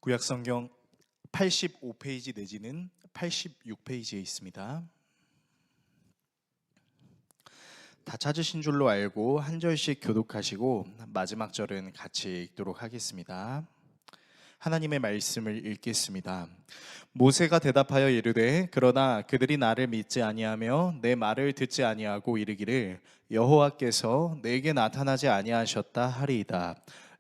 구약성경 85페이지 내지는 86페이지에 있습니다. 다 찾으신 줄로 알고 한 절씩 교독하시고 마지막 절은 같이 읽도록 하겠습니다. 하나님의 말씀을 읽겠습니다. 모세가 대답하여 이르되 그러나 그들이 나를 믿지 아니하며 내 말을 듣지 아니하고 이르기를 여호와께서 내게 나타나지 아니하셨다 하리이다.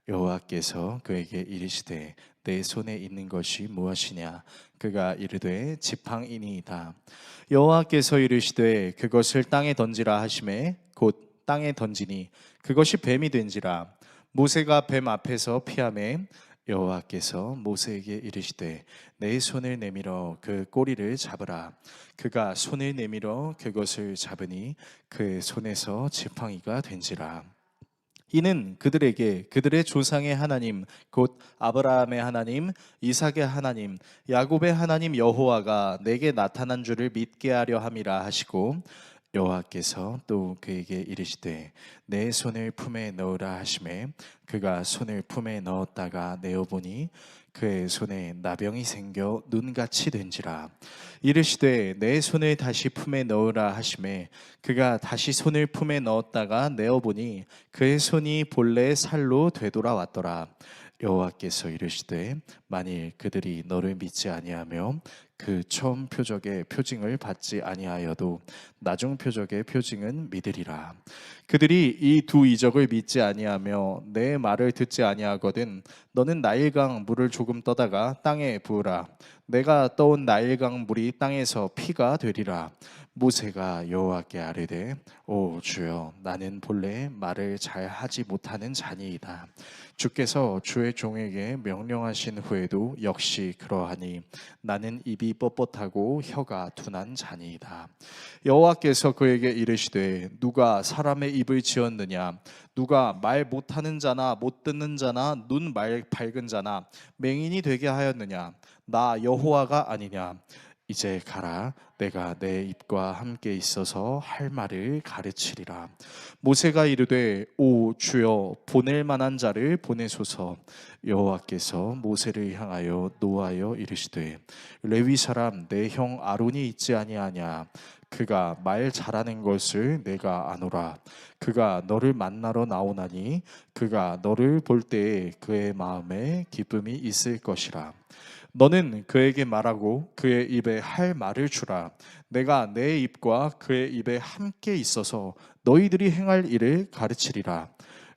여호와께서 그에게 이르시되 내 손에 있는 것이 무엇이냐? 그가 이르되 지팡이니이다. 여호와께서 이르시되 그것을 땅에 던지라 하시매 곧 땅에 던지니 그것이 뱀이 된지라. 모세가 뱀 앞에서 피하매 여호와께서 모세에게 이르시되 내 손을 내밀어 그 꼬리를 잡으라. 그가 손을 내밀어 그것을 잡으니 그 손에서 지팡이가 된지라. 이는 그들에게 그들의 조상의 하나님 곧 아브라함의 하나님, 이삭의 하나님, 야곱의 하나님 여호와가 내게 나타난 줄을 믿게 하려 함이라 하시고, 여호와께서 또 그에게 이르시되 내 손을 품에 넣으라 하시매 그가 손을 품에 넣었다가 내어보니 그의 손에 나병이 생겨 눈같이 된지라. 이르시되 내 손을 다시 품에 넣으라 하시매 그가 다시 손을 품에 넣었다가 내어보니 그의 손이 본래 살로 되돌아왔더라. 여호와께서 이르시되 만일 그들이 너를 믿지 아니하며 그 처음 표적의 표징을 받지 아니하여도 나중 표적의 표징은 믿으리라. 그들이 이 두 이적을 믿지 아니하며 내 말을 듣지 아니하거든 너는 나일강 물을 조금 떠다가 땅에 부으라. 내가 떠온 나일강 물이 땅에서 피가 되리라. 모세가 여호와께 아뢰되 오 주여 나는 본래 말을 잘 하지 못하는 자니이다. 주께서 주의 종에게 명령하신 후에도 역시 그러하니 나는 입이 뻣뻣하고 혀가 둔한 자니이다. 여호와께서 그에게 이르시되 누가 사람의 입을 지었느냐? 누가 말 못하는 자나 못 듣는 자나 눈 밝은 자나 맹인이 되게 하였느냐? 나 여호와가 아니냐? 이제 가라. 내가 내 입과 함께 있어서 할 말을 가르치리라. 모세가 이르되 오 주여 보낼 만한 자를 보내소서. 여호와께서 모세를 향하여 노하여 이르시되 레위 사람 내 형 아론이 있지 아니하냐? 그가 말 잘하는 것을 내가 아노라. 그가 너를 만나러 나오나니 그가 너를 볼 때에 그의 마음에 기쁨이 있을 것이라. 너는 그에게 말하고 그의 입에 할 말을 주라. 내가 내 입과 그의 입에 함께 있어서 너희들이 행할 일을 가르치리라.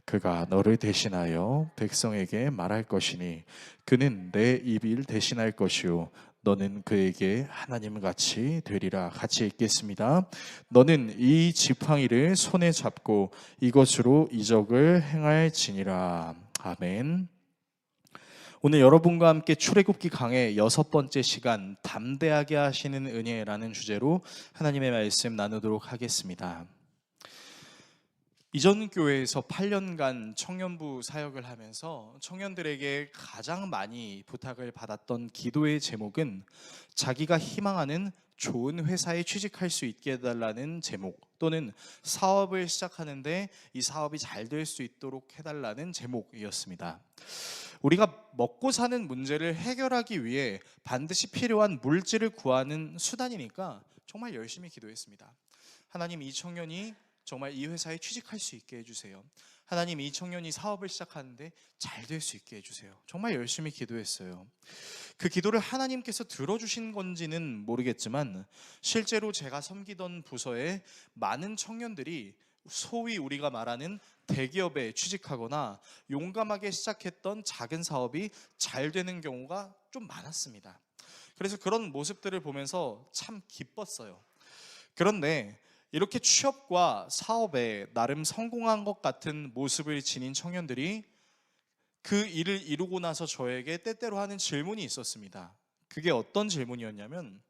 그가 너를 대신하여 백성에게 말할 것이니 그는 내 입을 대신할 것이요 너는 그에게 하나님같이 되리라. 같이 읽겠습니다. 너는 이 지팡이를 손에 잡고 이것으로 이적을 행할지니라. 아멘. 오늘 여러분과 함께 출애굽기 강의 6번째 시간 담대하게 하시는 은혜라는 주제로 하나님의 말씀 나누도록 하겠습니다. 이전 교회에서 8년간 청년부 사역을 하면서 청년들에게 가장 많이 부탁을 받았던 기도의 제목은 자기가 희망하는 좋은 회사에 취직할 수 있게 해달라는 제목, 또는 사업을 시작하는데 이 사업이 잘 될 수 있도록 해달라는 제목이었습니다. 우리가 먹고 사는 문제를 해결하기 위해 반드시 필요한 물질을 구하는 수단이니까 정말 열심히 기도했습니다. 하나님, 이 청년이 정말 이 회사에 취직할 수 있게 해주세요. 하나님, 이 청년이 사업을 시작하는데 잘 될 수 있게 해주세요. 정말 열심히 기도했어요. 그 기도를 하나님께서 들어주신 건지는 모르겠지만 실제로 제가 섬기던 부서에 많은 청년들이 소위 우리가 말하는 대기업에 취직하거나 용감하게 시작했던 작은 사업이 잘 되는 경우가 좀 많았습니다. 그래서 그런 모습들을 보면서 참 기뻤어요. 그런데 이렇게 취업과 사업에 나름 성공한 것 같은 모습을 지닌 청년들이 그 일을 이루고 나서 저에게 때때로 하는 질문이 있었습니다. 그게 어떤 질문이었냐면,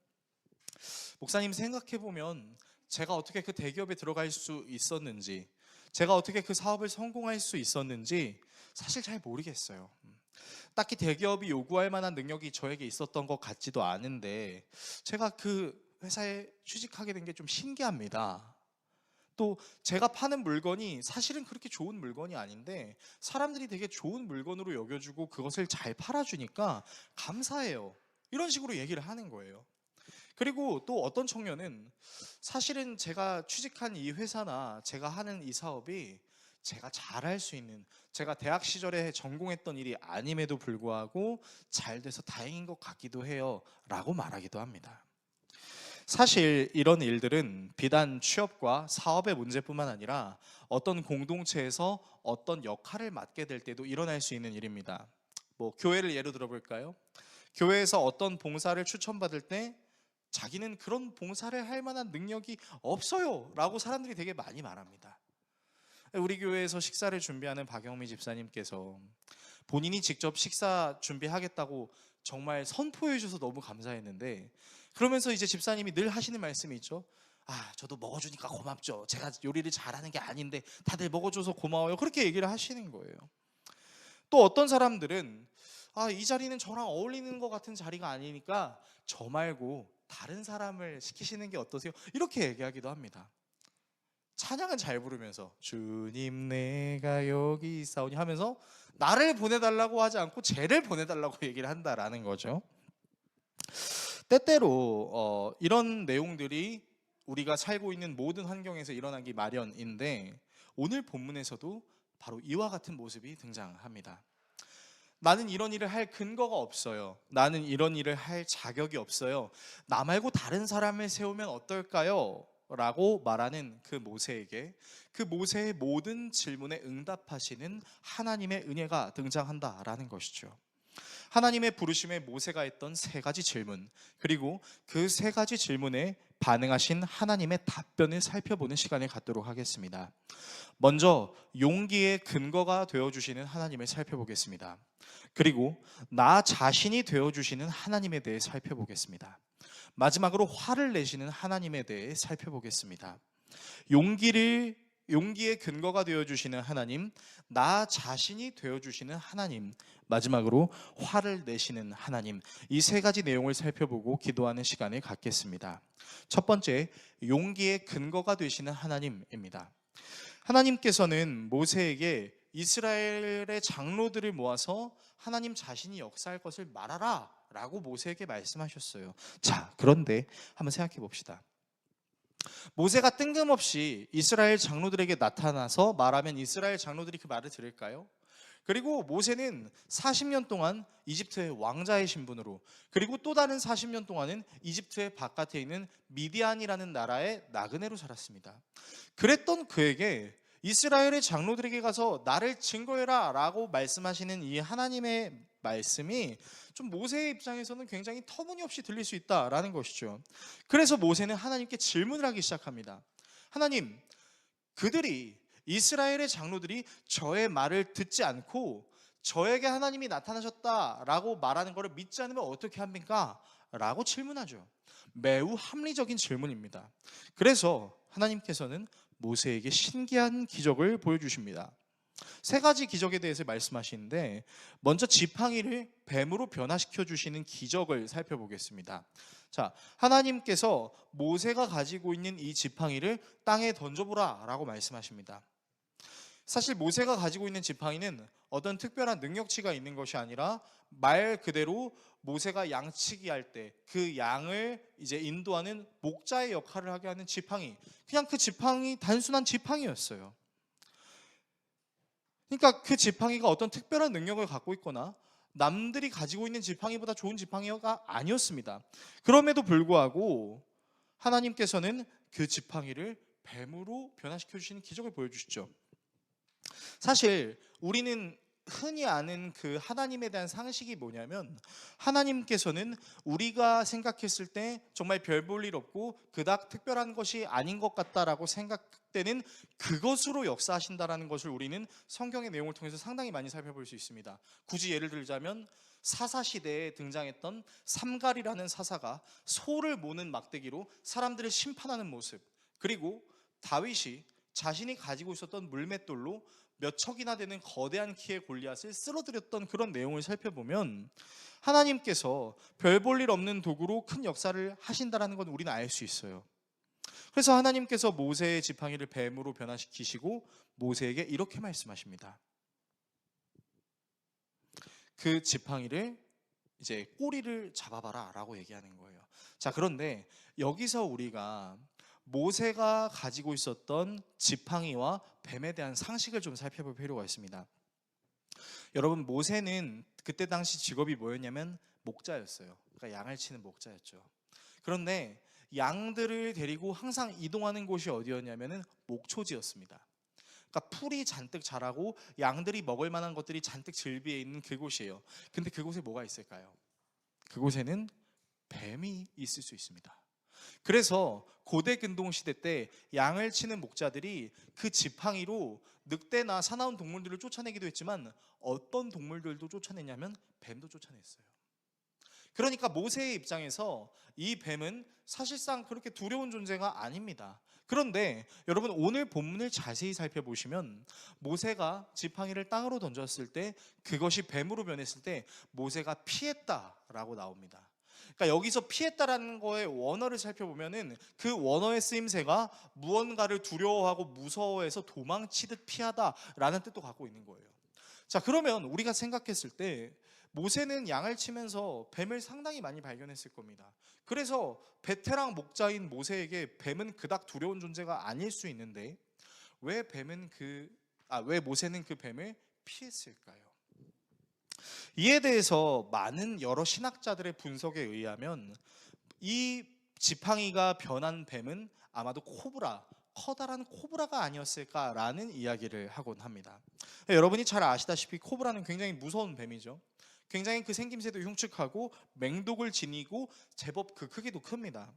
목사님, 생각해보면 제가 어떻게 그 대기업에 들어갈 수 있었는지, 제가 어떻게 그 사업을 성공할 수 있었는지 사실 잘 모르겠어요. 딱히 대기업이 요구할 만한 능력이 저에게 있었던 것 같지도 않은데 제가 그 회사에 취직하게 된 게 좀 신기합니다. 또 제가 파는 물건이 사실은 그렇게 좋은 물건이 아닌데 사람들이 되게 좋은 물건으로 여겨주고 그것을 잘 팔아주니까 감사해요. 이런 식으로 얘기를 하는 거예요. 그리고 또 어떤 청년은 사실은 제가 취직한 이 회사나 제가 하는 이 사업이 제가 잘할 수 있는, 제가 대학 시절에 전공했던 일이 아님에도 불구하고 잘 돼서 다행인 것 같기도 해요 라고 말하기도 합니다. 사실 이런 일들은 비단 취업과 사업의 문제뿐만 아니라 어떤 공동체에서 어떤 역할을 맡게 될 때도 일어날 수 있는 일입니다. 뭐 교회를 예로 들어볼까요? 교회에서 어떤 봉사를 추천받을 때 자기는 그런 봉사를 할 만한 능력이 없어요 라고 사람들이 되게 많이 말합니다. 우리 교회에서 식사를 준비하는 박영미 집사님께서 본인이 직접 식사 준비하겠다고 정말 선포해 주셔서 너무 감사했는데, 그러면서 이제 집사님이 늘 하시는 말씀이 있죠. 저도 먹어주니까 고맙죠. 제가 요리를 잘하는 게 아닌데 다들 먹어줘서 고마워요. 그렇게 얘기를 하시는 거예요. 또 어떤 사람들은 이 자리는 저랑 어울리는 것 같은 자리가 아니니까 저 말고 다른 사람을 시키시는 게 어떠세요? 이렇게 얘기하기도 합니다. 찬양은 잘 부르면서 주님 내가 여기 있사오니 하면서 나를 보내달라고 하지 않고 쟤를 보내달라고 얘기를 한다라는 거죠. 때때로 이런 내용들이 우리가 살고 있는 모든 환경에서 일어나기 마련인데, 오늘 본문에서도 바로 이와 같은 모습이 등장합니다. 나는 이런 일을 할 근거가 없어요. 나는 이런 일을 할 자격이 없어요. 나 말고 다른 사람을 세우면 어떨까요? 라고 말하는 그 모세에게 그 모세의 모든 질문에 응답하시는 하나님의 은혜가 등장한다라는 것이죠. 하나님의 부르심에 모세가 했던 세 가지 질문, 그리고 그 세 가지 질문에 반응하신 하나님의 답변을 살펴보는 시간을 갖도록 하겠습니다. 먼저 용기의 근거가 되어주시는 하나님을 살펴보겠습니다. 그리고 나 자신이 되어주시는 하나님에 대해 살펴보겠습니다. 마지막으로 화를 내시는 하나님에 대해 살펴보겠습니다. 용기의 근거가 되어주시는 하나님, 나 자신이 되어주시는 하나님, 마지막으로 화를 내시는 하나님, 이 세 가지 내용을 살펴보고 기도하는 시간을 갖겠습니다. 첫 번째, 용기의 근거가 되시는 하나님입니다. 하나님께서는 모세에게 이스라엘의 장로들을 모아서 하나님 자신이 역사할 것을 말하라 라고 모세에게 말씀하셨어요. 자, 그런데 한번 생각해 봅시다. 모세가 뜬금없이 이스라엘 장로들에게 나타나서 말하면 이스라엘 장로들이 그 말을 들을까요? 그리고 모세는 40년 동안 이집트의 왕자의 신분으로, 그리고 또 다른 40년 동안은 이집트의 바깥에 있는 미디안이라는 나라의 나그네로 살았습니다. 그랬던 그에게 이스라엘의 장로들에게 가서 나를 증거해라 라고 말씀하시는 이 하나님의 말씀이 좀 모세의 입장에서는 굉장히 터무니없이 들릴 수 있다라는 것이죠. 그래서 모세는 하나님께 질문을 하기 시작합니다. 하나님, 이스라엘의 장로들이 저의 말을 듣지 않고 저에게 하나님이 나타나셨다라고 말하는 것을 믿지 않으면 어떻게 합니까? 라고 질문하죠. 매우 합리적인 질문입니다. 그래서 하나님께서는 모세에게 신기한 기적을 보여주십니다. 세 가지 기적에 대해서 말씀하시는데, 먼저 지팡이를 뱀으로 변화시켜 주시는 기적을 살펴보겠습니다. 자, 하나님께서 모세가 가지고 있는 이 지팡이를 땅에 던져보라 라고 말씀하십니다. 사실 모세가 가지고 있는 지팡이는 어떤 특별한 능력치가 있는 것이 아니라 말 그대로 모세가 양치기 할 때 그 양을 이제 인도하는 목자의 역할을 하게 하는 지팡이, 그냥 그 지팡이, 단순한 지팡이였어요. 그러니까 그 지팡이가 어떤 특별한 능력을 갖고 있거나 남들이 가지고 있는 지팡이보다 좋은 지팡이가 아니었습니다. 그럼에도 불구하고 하나님께서는 그 지팡이를 뱀으로 변화시켜 주시는 기적을 보여주시죠. 사실 우리는 흔히 아는 그 하나님에 대한 상식이 뭐냐면, 하나님께서는 우리가 생각했을 때 정말 별 볼 일 없고 그닥 특별한 것이 아닌 것 같다라고 생각되는 그것으로 역사하신다라는 것을 우리는 성경의 내용을 통해서 상당히 많이 살펴볼 수 있습니다. 굳이 예를 들자면 사사 시대에 등장했던 삼갈이라는 사사가 소를 모는 막대기로 사람들을 심판하는 모습, 그리고 다윗이 자신이 가지고 있었던 물맷돌로 몇 척이나 되는 거대한 키의 골리앗을 쓸어들였던 그런 내용을 살펴보면 하나님께서 별 볼 일 없는 도구로 큰 역사를 하신다는 건 우리는 알 수 있어요. 그래서 하나님께서 모세의 지팡이를 뱀으로 변화시키시고 모세에게 이렇게 말씀하십니다. 그 지팡이를 이제 꼬리를 잡아봐라 라고 얘기하는 거예요. 자, 그런데 여기서 우리가 모세가 가지고 있었던 지팡이와 뱀에 대한 상식을 좀 살펴볼 필요가 있습니다. 여러분, 모세는 그때 당시 직업이 뭐였냐면 목자였어요. 그러니까 양을 치는 목자였죠. 그런데 양들을 데리고 항상 이동하는 곳이 어디였냐면은 목초지였습니다. 그러니까 풀이 잔뜩 자라고 양들이 먹을 만한 것들이 잔뜩 즐비해 있는 그곳이에요. 근데 그곳에 뭐가 있을까요? 그곳에는 뱀이 있을 수 있습니다. 그래서 고대 근동 시대 때 양을 치는 목자들이 그 지팡이로 늑대나 사나운 동물들을 쫓아내기도 했지만 어떤 동물들도 쫓아내냐면 뱀도 쫓아냈어요. 그러니까 모세의 입장에서 이 뱀은 사실상 그렇게 두려운 존재가 아닙니다. 그런데 여러분, 오늘 본문을 자세히 살펴보시면 모세가 지팡이를 땅으로 던졌을 때 그것이 뱀으로 변했을 때 모세가 피했다라고 나옵니다. 그러니까 여기서 피했다라는 거의 원어를 살펴보면은 그 원어의 쓰임새가 무언가를 두려워하고 무서워해서 도망치듯 피하다라는 뜻도 갖고 있는 거예요. 자, 그러면 우리가 생각했을 때 모세는 양을 치면서 뱀을 상당히 많이 발견했을 겁니다. 그래서 베테랑 목자인 모세에게 뱀은 그닥 두려운 존재가 아닐 수 있는데 왜 모세는 그 뱀을 피했을까요? 이에 대해서 많은 여러 신학자들의 분석에 의하면 이 지팡이가 변한 뱀은 아마도 커다란 코브라가 아니었을까라는 이야기를 하곤 합니다. 여러분이 잘 아시다시피 코브라는 굉장히 무서운 뱀이죠. 굉장히 그 생김새도 흉측하고 맹독을 지니고 제법 그 크기도 큽니다.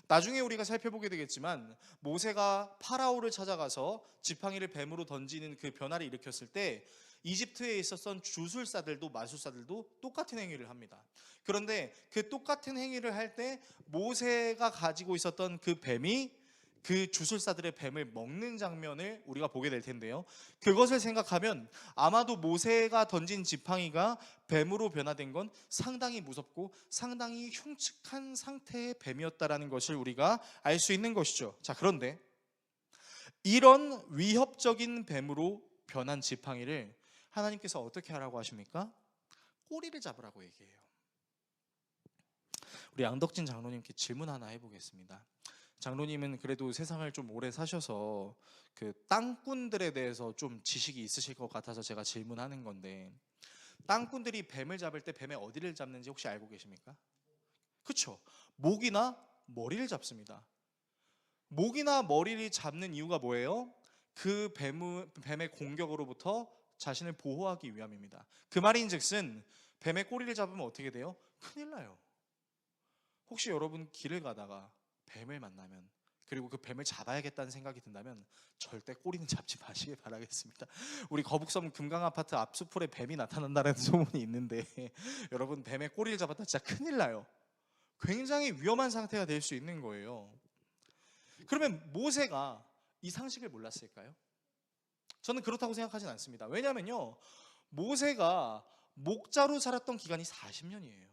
나중에 우리가 살펴보게 되겠지만 모세가 파라오를 찾아가서 지팡이를 뱀으로 던지는 그 변화를 일으켰을 때 이집트에 있었던 주술사들도 마술사들도 똑같은 행위를 합니다. 그런데 그 똑같은 행위를 할 때 모세가 가지고 있었던 그 뱀이 그 주술사들의 뱀을 먹는 장면을 우리가 보게 될 텐데요. 그것을 생각하면 아마도 모세가 던진 지팡이가 뱀으로 변화된 건 상당히 무섭고 상당히 흉측한 상태의 뱀이었다라는 것을 우리가 알 수 있는 것이죠. 자, 그런데 이런 위협적인 뱀으로 변한 지팡이를 하나님께서 어떻게 하라고 하십니까? 꼬리를 잡으라고 얘기해요. 우리 양덕진 장로님께 질문 하나 해보겠습니다. 장로님은 그래도 세상을 좀 오래 사셔서 그 땅꾼들에 대해서 좀 지식이 있으실 것 같아서 제가 질문하는 건데, 땅꾼들이 뱀을 잡을 때 뱀의 어디를 잡는지 혹시 알고 계십니까? 그렇죠. 목이나 머리를 잡습니다. 목이나 머리를 잡는 이유가 뭐예요? 그 뱀의 공격으로부터 자신을 보호하기 위함입니다. 그 말인즉슨 뱀의 꼬리를 잡으면 어떻게 돼요? 큰일 나요. 혹시 여러분 길을 가다가 뱀을 만나면, 그리고 그 뱀을 잡아야겠다는 생각이 든다면 절대 꼬리는 잡지 마시길 바라겠습니다. 우리 거북섬 금강아파트 앞수풀에 뱀이 나타난다는 소문이 있는데 여러분, 뱀의 꼬리를 잡았다 진짜 큰일 나요. 굉장히 위험한 상태가 될 수 있는 거예요. 그러면 모세가 이 상식을 몰랐을까요? 저는 그렇다고 생각하진 않습니다. 왜냐하면요, 모세가 목자로 살았던 기간이 40년이에요.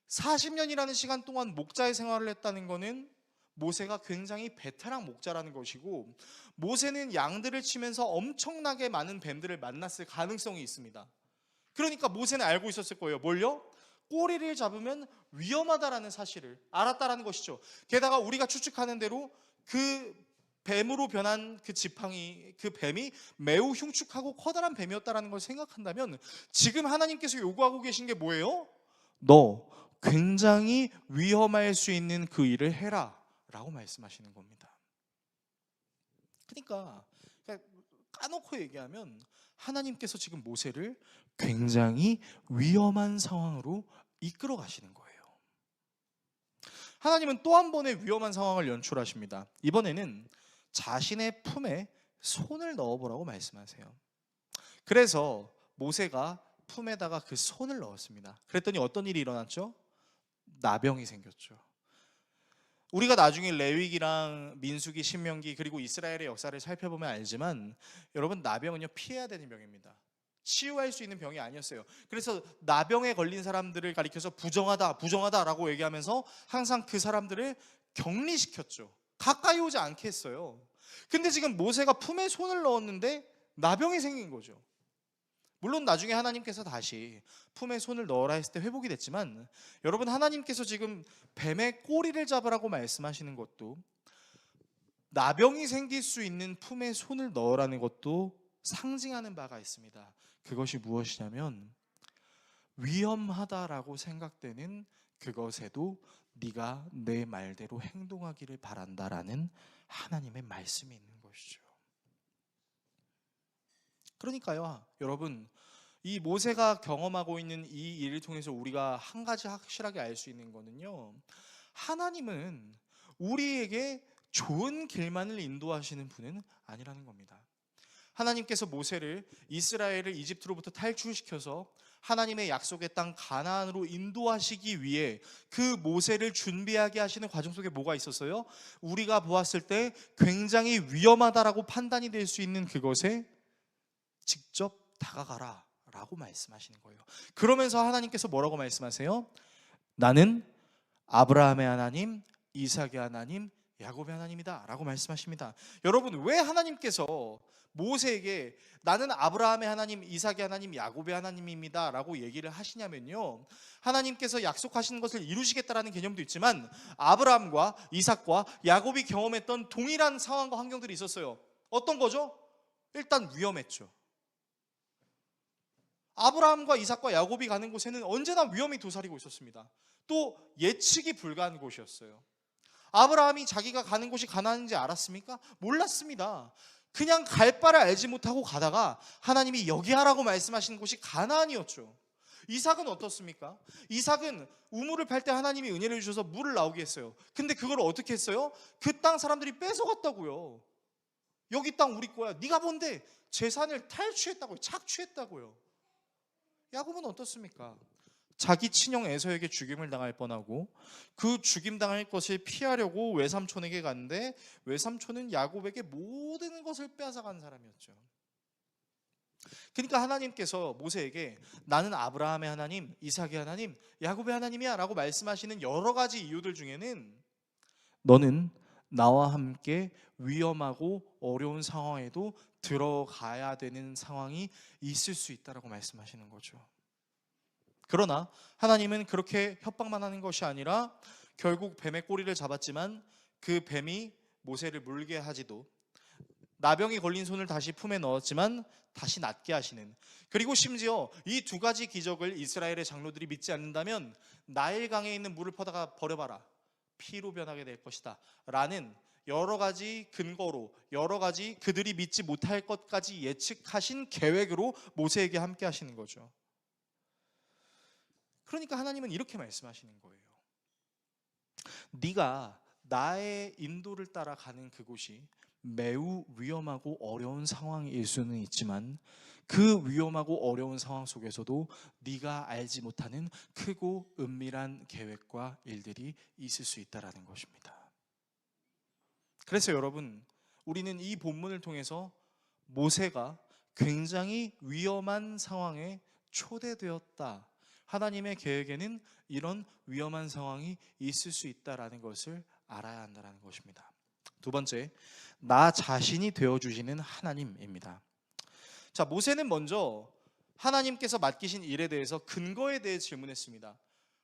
40년이라는 시간 동안 목자의 생활을 했다는 것은 모세가 굉장히 베테랑 목자라는 것이고, 모세는 양들을 치면서 엄청나게 많은 뱀들을 만났을 가능성이 있습니다. 그러니까 모세는 알고 있었을 거예요. 뭘요? 꼬리를 잡으면 위험하다라는 사실을 알았다라는 것이죠. 게다가 우리가 추측하는 대로 그 뱀으로 변한 그 지팡이, 그 뱀이 매우 흉측하고 커다란 뱀이었다라는 걸 생각한다면 지금 하나님께서 요구하고 계신 게 뭐예요? 너 굉장히 위험할 수 있는 그 일을 해라 라고 말씀하시는 겁니다. 그러니까 까놓고 얘기하면 하나님께서 지금 모세를 굉장히 위험한 상황으로 이끌어 가시는 거예요. 하나님은 또 한 번의 위험한 상황을 연출하십니다. 이번에는 자신의 품에 손을 넣어보라고 말씀하세요. 그래서 모세가 품에다가 그 손을 넣었습니다. 그랬더니 어떤 일이 일어났죠? 나병이 생겼죠. 우리가 나중에 레위기랑 민수기, 신명기 그리고 이스라엘의 역사를 살펴보면 알지만 여러분, 나병은요 피해야 되는 병입니다. 치유할 수 있는 병이 아니었어요. 그래서 나병에 걸린 사람들을 가리켜서 부정하다라고 얘기하면서 항상 그 사람들을 격리시켰죠. 가까이 오지 않겠어요. 근데 지금 모세가 품에 손을 넣었는데 나병이 생긴 거죠. 물론 나중에 하나님께서 다시 품에 손을 넣어라 했을 때 회복이 됐지만, 여러분, 하나님께서 지금 뱀의 꼬리를 잡으라고 말씀하시는 것도, 나병이 생길 수 있는 품에 손을 넣으라는 것도 상징하는 바가 있습니다. 그것이 무엇이냐면, 위험하다라고 생각되는 그것에도 네가 내 말대로 행동하기를 바란다라는 하나님의 말씀이 있는 것이죠. 그러니까요, 여러분, 이 모세가 경험하고 있는 이 일을 통해서 우리가 한 가지 확실하게 알 수 있는 거는요, 하나님은 우리에게 좋은 길만을 인도하시는 분은 아니라는 겁니다. 하나님께서 모세를, 이스라엘을 이집트로부터 탈출시켜서 하나님의 약속의 땅 가나안으로 인도하시기 위해 그 모세를 준비하게 하시는 과정 속에 뭐가 있었어요? 우리가 보았을 때 굉장히 위험하다라고 판단이 될 수 있는 그것에 직접 다가가라 라고 말씀하시는 거예요. 그러면서 하나님께서 뭐라고 말씀하세요? 나는 아브라함의 하나님, 이삭의 하나님, 야곱의 하나님이다 라고 말씀하십니다. 여러분, 왜 하나님께서 모세에게 나는 아브라함의 하나님, 이삭의 하나님, 야곱의 하나님입니다 라고 얘기를 하시냐면요, 하나님께서 약속하시는 것을 이루시겠다라는 개념도 있지만, 아브라함과 이삭과 야곱이 경험했던 동일한 상황과 환경들이 있었어요. 어떤 거죠? 일단 위험했죠. 아브라함과 이삭과 야곱이 가는 곳에는 언제나 위험이 도사리고 있었습니다. 또 예측이 불가한 곳이었어요. 아브라함이 자기가 가는 곳이 가나안인지 알았습니까? 몰랐습니다. 그냥 갈 바를 알지 못하고 가다가 하나님이 여기 하라고 말씀하시는 곳이 가나안이었죠. 이삭은 어떻습니까? 이삭은 우물을 팔 때 하나님이 은혜를 주셔서 물을 나오게 했어요. 근데 그걸 어떻게 했어요? 그 땅 사람들이 뺏어갔다고요. 여기 땅 우리 거야. 네가 뭔데? 재산을 탈취했다고요. 착취했다고요. 야곱은 어떻습니까? 자기 친형 에서에게 죽임을 당할 뻔하고, 그 죽임 당할 것을 피하려고 외삼촌에게 갔는데 외삼촌은 야곱에게 모든 것을 빼앗아간 사람이었죠. 그러니까 하나님께서 모세에게 나는 아브라함의 하나님, 이삭의 하나님, 야곱의 하나님이야 라고 말씀하시는 여러 가지 이유들 중에는, 너는 나와 함께 위험하고 어려운 상황에도 들어가야 되는 상황이 있을 수 있다라고 말씀하시는 거죠. 그러나 하나님은 그렇게 협박만 하는 것이 아니라 결국 뱀의 꼬리를 잡았지만 그 뱀이 모세를 물게 하지도, 나병이 걸린 손을 다시 품에 넣었지만 다시 낫게 하시는, 그리고 심지어 이 두 가지 기적을 이스라엘의 장로들이 믿지 않는다면 나일강에 있는 물을 퍼다가 버려봐라, 피로 변하게 될 것이다 라는 여러 가지 근거로, 여러 가지 그들이 믿지 못할 것까지 예측하신 계획으로 모세에게 함께 하시는 거죠. 그러니까 하나님은 이렇게 말씀하시는 거예요. 네가 나의 인도를 따라 가는 그곳이 매우 위험하고 어려운 상황일 수는 있지만, 그 위험하고 어려운 상황 속에서도 네가 알지 못하는 크고 은밀한 계획과 일들이 있을 수 있다라는 것입니다. 그래서 여러분, 우리는 이 본문을 통해서 모세가 굉장히 위험한 상황에 초대되었다, 하나님의 계획에는 이런 위험한 상황이 있을 수 있다라는 것을 알아야 한다는 것입니다. 두 번째, 나 자신이 되어주시는 하나님입니다. 자, 모세는 먼저 하나님께서 맡기신 일에 대해서 근거에 대해 질문했습니다.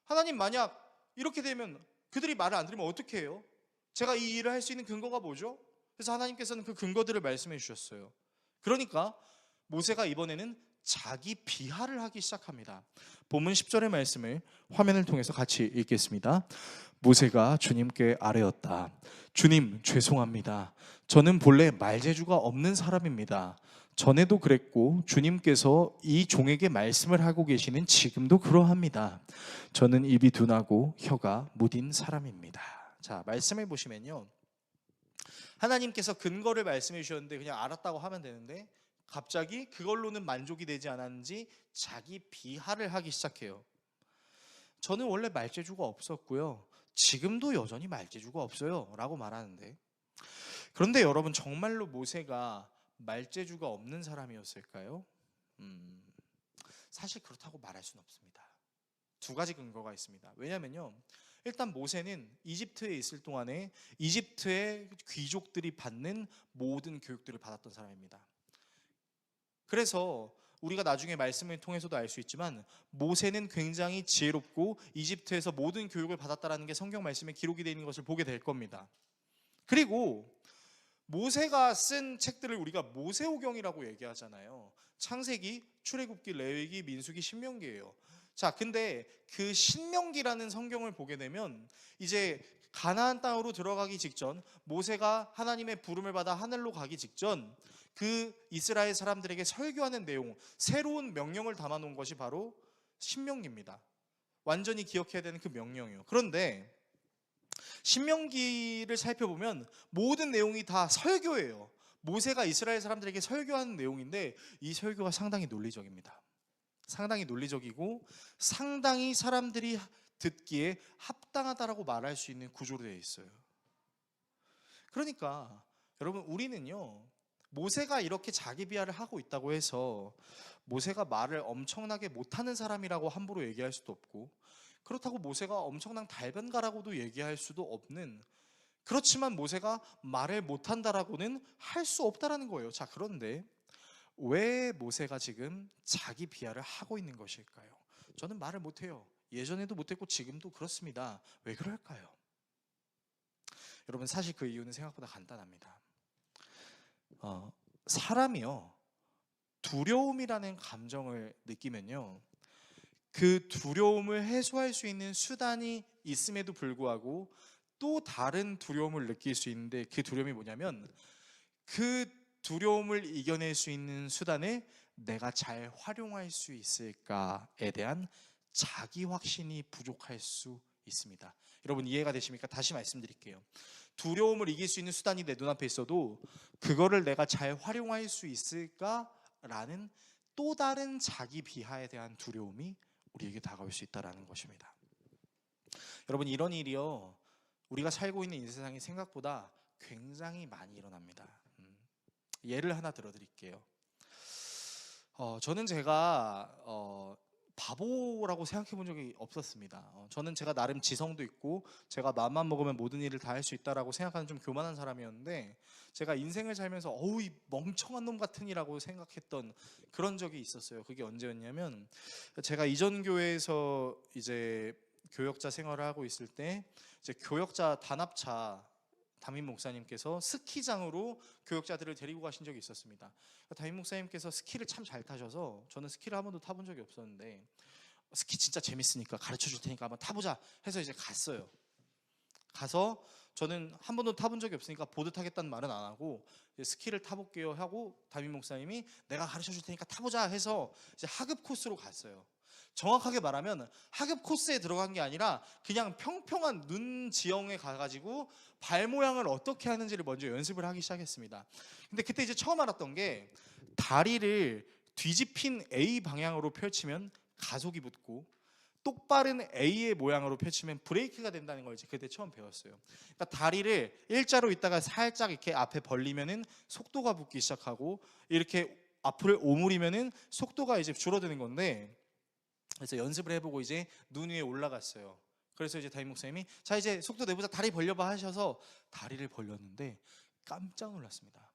하나님, 만약 이렇게 되면 그들이 말을 안 들으면 어떻게 해요? 제가 이 일을 할 수 있는 근거가 뭐죠? 그래서 하나님께서는 그 근거들을 말씀해 주셨어요. 그러니까 모세가 이번에는 자기 비하를 하기 시작합니다. 본문 10절의 말씀을 화면을 통해서 같이 읽겠습니다. 모세가 주님께 아뢰었다. 주님, 죄송합니다. 저는 본래 말재주가 없는 사람입니다. 전에도 그랬고 주님께서 이 종에게 말씀을 하고 계시는 지금도 그러합니다. 저는 입이 둔하고 혀가 무딘 사람입니다. 자, 말씀을 보시면요, 하나님께서 근거를 말씀해 주셨는데 그냥 알았다고 하면 되는데, 갑자기 그걸로는 만족이 되지 않았는지 자기 비하를 하기 시작해요. 저는 원래 말재주가 없었고요, 지금도 여전히 말재주가 없어요 라고 말하는데, 그런데 여러분, 정말로 모세가 말재주가 없는 사람이었을까요? 사실 그렇다고 말할 수는 없습니다. 두 가지 근거가 있습니다. 왜냐면요, 일단 모세는 이집트에 있을 동안에 이집트의 귀족들이 받는 모든 교육들을 받았던 사람입니다. 그래서 우리가 나중에 말씀을 통해서도 알 수 있지만 모세는 굉장히 지혜롭고 이집트에서 모든 교육을 받았다라는 게 성경 말씀에 기록이 되어 있는 것을 보게 될 겁니다. 그리고 모세가 쓴 책들을 우리가 모세오경이라고 얘기하잖아요. 창세기, 출애굽기, 레위기, 민수기, 신명기예요. 자, 근데 그 신명기라는 성경을 보게 되면 이제 가나안 땅으로 들어가기 직전, 모세가 하나님의 부름을 받아 하늘로 가기 직전 그 이스라엘 사람들에게 설교하는 내용, 새로운 명령을 담아 놓은 것이 바로 신명기입니다. 완전히 기억해야 되는 그 명령이요. 그런데 신명기를 살펴보면 모든 내용이 다 설교예요. 모세가 이스라엘 사람들에게 설교하는 내용인데 이 설교가 상당히 논리적입니다. 상당히 논리적이고 상당히 사람들이 듣기에 합당하다라고 말할 수 있는 구조로 되어 있어요. 그러니까 여러분, 우리는요, 모세가 이렇게 자기 비하를 하고 있다고 해서 모세가 말을 엄청나게 못하는 사람이라고 함부로 얘기할 수도 없고, 그렇다고 모세가 엄청난 달변가라고도 얘기할 수도 없는, 그렇지만 모세가 말을 못한다라고는 할 수 없다라는 거예요. 자, 그런데 왜 모세가 지금 자기 비하를 하고 있는 것일까요? 저는 말을 못해요. 예전에도 못했고 지금도 그렇습니다. 왜 그럴까요? 여러분, 사실 그 이유는 생각보다 간단합니다. 사람이요, 두려움이라는 감정을 느끼면요, 그 두려움을 해소할 수 있는 수단이 있음에도 불구하고 또 다른 두려움을 느낄 수 있는데, 그 두려움이 뭐냐면 그 두려움을 이겨낼 수 있는 수단을 내가 잘 활용할 수 있을까에 대한 자기 확신이 부족할 수 있습니다. 여러분, 이해가 되십니까? 다시 말씀드릴게요. 두려움을 이길 수 있는 수단이 내 눈앞에 있어도 그거를 내가 잘 활용할 수 있을까라는 또 다른 자기 비하에 대한 두려움이 우리에게 다가올 수 있다는 것입니다. 여러분, 이런 일이요, 우리가 살고 있는 이 세상이 생각보다 굉장히 많이 일어납니다. 예를 하나 들어드릴게요. 저는 제가 바보라고 생각해 본 적이 없었습니다. 저는 제가 나름 지성도 있고 제가 마음만 먹으면 모든 일을 다 할 수 있다라고 생각하는 좀 교만한 사람이었는데, 제가 인생을 살면서 어우, 이 멍청한 놈 같은 이라고 생각했던 그런 적이 있었어요. 그게 언제였냐면, 제가 이전 교회에서 이제 교역자 생활을 하고 있을 때 이제 교역자 단합차 담임 목사님께서 스키장으로 교역자들을 데리고 가신 적이 있었습니다. 담임 목사님께서 스키를 참 잘 타셔서, 저는 스키를 한 번도 타본 적이 없었는데 스키 진짜 재밌으니까 가르쳐 줄 테니까 한번 타보자 해서 이제 갔어요. 가서 저는 한 번도 타본 적이 없으니까 보드 타겠다는 말은 안 하고 스키를 타볼게요 하고, 담임 목사님이 내가 가르쳐 줄 테니까 타보자 해서 이제 하급 코스로 갔어요. 정확하게 말하면 하급 코스에 들어간 게 아니라 그냥 평평한 눈 지형에 가가지고 발 모양을 어떻게 하는지를 먼저 연습을 하기 시작했습니다. 근데 그때 이제 처음 알았던 게, 다리를 뒤집힌 A 방향으로 펼치면 가속이 붙고 똑바른 A의 모양으로 펼치면 브레이크가 된다는 걸 이제 그때 처음 배웠어요. 그러니까 다리를 일자로 있다가 살짝 이렇게 앞에 벌리면은 속도가 붙기 시작하고, 이렇게 앞을 오므리면은 속도가 이제 줄어드는 건데, 그래서 연습을 해보고 이제 눈 위에 올라갔어요. 그래서 이제 담임 목사님이 자, 이제 속도 내보자, 다리 벌려봐 하셔서 다리를 벌렸는데 깜짝 놀랐습니다.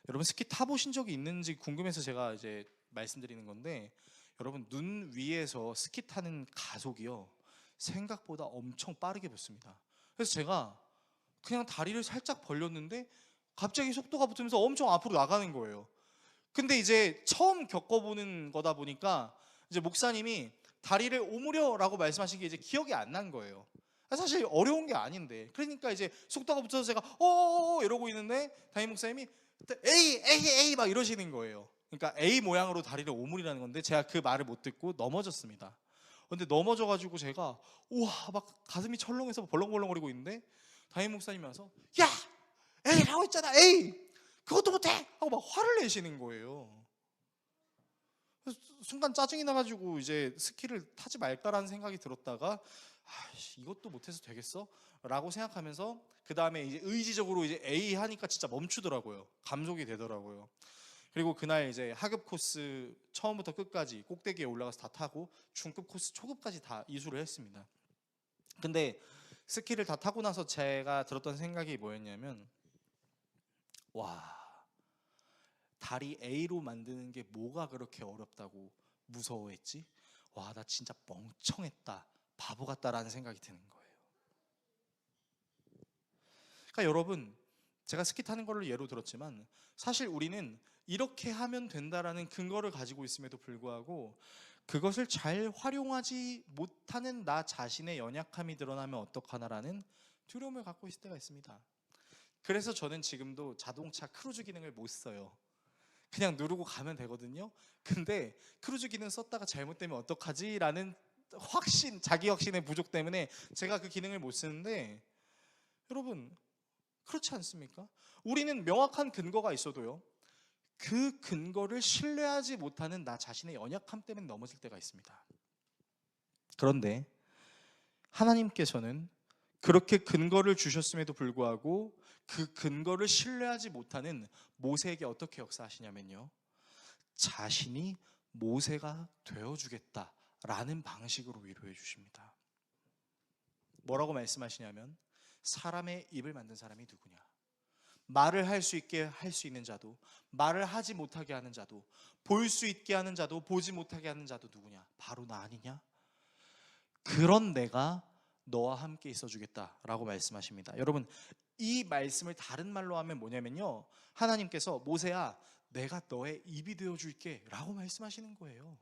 여러분, 스키 타보신 적이 있는지 궁금해서 제가 이제 말씀드리는 건데, 여러분, 눈 위에서 스키 타는 가속이요, 생각보다 엄청 빠르게 붙습니다. 그래서 제가 그냥 다리를 살짝 벌렸는데 갑자기 속도가 붙으면서 엄청 앞으로 나가는 거예요. 근데 이제 처음 겪어보는 거다 보니까 이제 목사님이 다리를 오므려라고 말씀하신 게 이제 기억이 안 난 거예요. 사실 어려운 게 아닌데. 그러니까 이제 속도가 붙어서 제가 이러고 있는데 담임 목사님이 에이 막 이러시는 거예요. 그러니까 A 모양으로 다리를 오므리라는 건데, 제가 그 말을 못 듣고 넘어졌습니다. 근데 넘어져가지고 제가 우와 막 가슴이 철렁해서 벌렁벌렁거리고 있는데, 담임 목사님이 와서 야, A라고 했잖아, A 그것도 못해 하고 막 화를 내시는 거예요. 그래서 순간 짜증이 나가지고 이제 스키를 타지 말까라는 생각이 들었다가, 이것도 못해서 되겠어? 라고 생각하면서 그 다음에 이제 의지적으로 이제 A 하니까 진짜 멈추더라고요. 감속이 되더라고요. 그리고 그날 이제 하급 코스 처음부터 끝까지 꼭대기에 올라가서 다 타고 중급 코스 초급까지 다 이수를 했습니다. 근데 스키를 다 타고 나서 제가 들었던 생각이 뭐였냐면, 와, 다리 A로 만드는 게 뭐가 그렇게 어렵다고 무서워했지? 와, 나 진짜 멍청했다, 바보 같다라는 생각이 드는 거예요. 그러니까 여러분, 제가 스키 타는 걸로 예로 들었지만 사실 우리는 이렇게 하면 된다라는 근거를 가지고 있음에도 불구하고 그것을 잘 활용하지 못하는 나 자신의 연약함이 드러나면 어떡하나라는 두려움을 갖고 있을 때가 있습니다. 그래서 저는 지금도 자동차 크루즈 기능을 못 써요. 그냥 누르고 가면 되거든요. 근데 크루즈 기능 썼다가 잘못되면 어떡하지? 라는 자기 확신의 부족 때문에 제가 그 기능을 못 쓰는데, 여러분 그렇지 않습니까? 우리는 명확한 근거가 있어도요, 그 근거를 신뢰하지 못하는 나 자신의 연약함 때문에 넘어질 때가 있습니다. 그런데 하나님께서는 그렇게 근거를 주셨음에도 불구하고 그 근거를 신뢰하지 못하는 모세에게 어떻게 역사하시냐면요, 자신이 모세가 되어주겠다라는 방식으로 위로해 주십니다. 뭐라고 말씀하시냐면, 사람의 입을 만든 사람이 누구냐? 말을 할 수 있게 할 수 있는 자도, 말을 하지 못하게 하는 자도, 볼 수 있게 하는 자도, 보지 못하게 하는 자도 누구냐? 바로 나 아니냐? 그런 내가 너와 함께 있어주겠다라고 말씀하십니다. 여러분, 이 말씀을 다른 말로 하면 뭐냐면요, 하나님께서 모세야, 내가 너의 입이 되어줄게 라고 말씀하시는 거예요.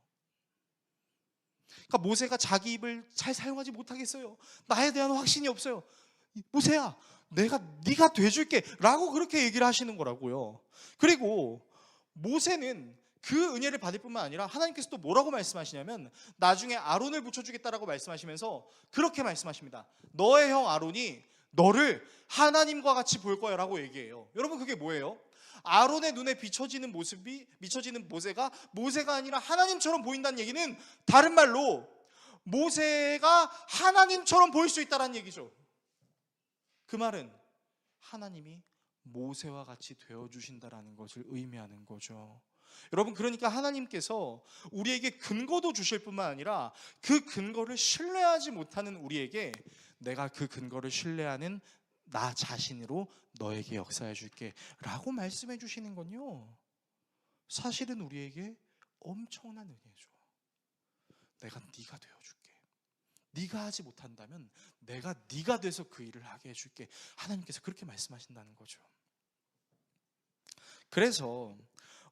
그러니까 모세가 자기 입을 잘 사용하지 못하겠어요. 나에 대한 확신이 없어요. 모세야, 네가 돼줄게 라고 그렇게 얘기를 하시는 거라고요. 그리고 모세는 그 은혜를 받을 뿐만 아니라 하나님께서 또 뭐라고 말씀하시냐면, 나중에 아론을 붙여주겠다라고 말씀하시면서 그렇게 말씀하십니다. 너의 형 아론이 너를 하나님과 같이 볼 거야 라고 얘기해요. 여러분, 그게 뭐예요? 아론의 눈에 비춰지는 모세가 아니라 하나님처럼 보인다는 얘기는, 다른 말로 모세가 하나님처럼 보일 수 있다는 얘기죠. 그 말은 하나님이 모세와 같이 되어주신다라는 것을 의미하는 거죠. 여러분, 그러니까 하나님께서 우리에게 근거도 주실 뿐만 아니라 그 근거를 신뢰하지 못하는 우리에게, 내가 그 근거를 신뢰하는 나 자신으로 너에게 역사해 줄게 라고 말씀해 주시는 건요, 사실은 우리에게 엄청난 은혜죠. 내가 네가 되어줄게. 네가 하지 못한다면 내가 네가 돼서 그 일을 하게 해줄게. 하나님께서 그렇게 말씀하신다는 거죠. 그래서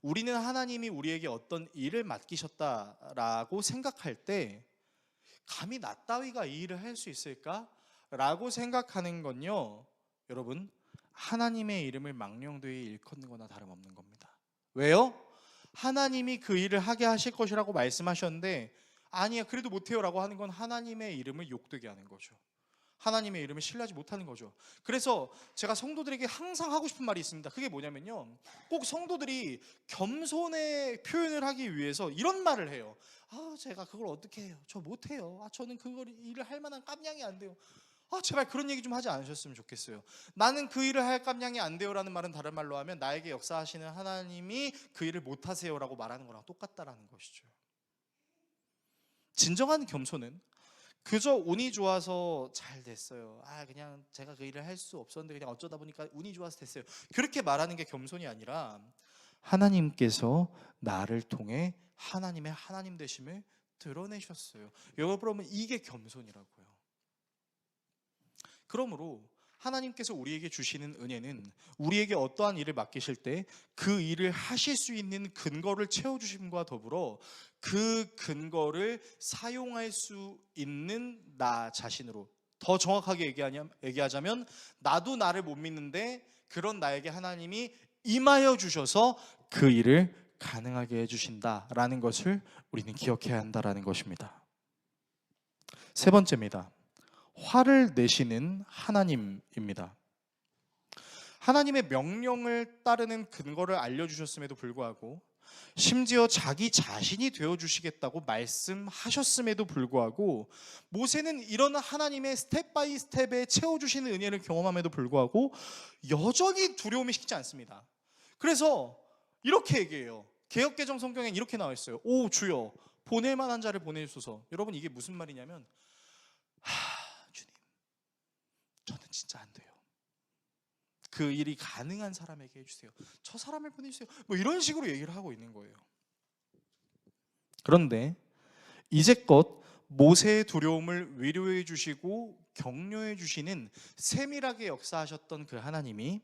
우리는 하나님이 우리에게 어떤 일을 맡기셨다라고 생각할 때, 감히 나 따위가 이 일을 할 수 있을까? 라고 생각하는 건요, 여러분, 하나님의 이름을 망령되이 일컫는 거나 다름없는 겁니다. 왜요? 하나님이 그 일을 하게 하실 것이라고 말씀하셨는데, 아니야 그래도 못해요 라고 하는 건 하나님의 이름을 욕되게 하는 거죠. 하나님의 이름을 신뢰하지 못하는 거죠. 그래서 제가 성도들에게 항상 하고 싶은 말이 있습니다. 그게 뭐냐면요, 꼭 성도들이 겸손의 표현을 하기 위해서 이런 말을 해요. 제가 그걸 어떻게 해요? 저 못해요. 저는 그걸 일을 할 만한 깜냥이 안 돼요. 제발 그런 얘기 좀 하지 않으셨으면 좋겠어요. 나는 그 일을 할 깜냥이 안 돼요 라는 말은, 다른 말로 하면 나에게 역사하시는 하나님이 그 일을 못하세요 라고 말하는 거랑 똑같다라는 것이죠. 진정한 겸손은 그저 운이 좋아서 잘 됐어요, 그냥 제가 그 일을 할 수 없었는데 그냥 어쩌다 보니까 운이 좋아서 됐어요, 그렇게 말하는 게 겸손이 아니라, 하나님께서 나를 통해 하나님의 하나님 되심을 드러내셨어요. 여러분, 이게 겸손이라고요. 그러므로 하나님께서 우리에게 주시는 은혜는, 우리에게 어떠한 일을 맡기실 때 그 일을 하실 수 있는 근거를 채워주심과 더불어 그 근거를 사용할 수 있는 나 자신으로, 더 정확하게 얘기하자면 나도 나를 못 믿는데 그런 나에게 하나님이 임하여 주셔서 그 일을 가능하게 해주신다라는 것을 우리는 기억해야 한다라는 것입니다. 세 번째입니다. 화를 내시는 하나님입니다. 하나님의 명령을 따르는 근거를 알려주셨음에도 불구하고, 심지어 자기 자신이 되어주시겠다고 말씀하셨음에도 불구하고, 모세는 이런 하나님의 스텝 바이 스텝에 채워주시는 은혜를 경험함에도 불구하고 여전히 두려움이 식지 않습니다. 그래서 이렇게 얘기해요. 개역개정 성경엔 이렇게 나와 있어요. 오 주여, 보낼 만한 자를 보내주소서. 여러분, 이게 무슨 말이냐면, 주님, 진짜 안 돼요. 그 일이 가능한 사람에게 해주세요. 저 사람을 보내주세요. 뭐 이런 식으로 얘기를 하고 있는 거예요. 그런데 이제껏 모세의 두려움을 위로해 주시고 격려해 주시는 세밀하게 역사하셨던 그 하나님이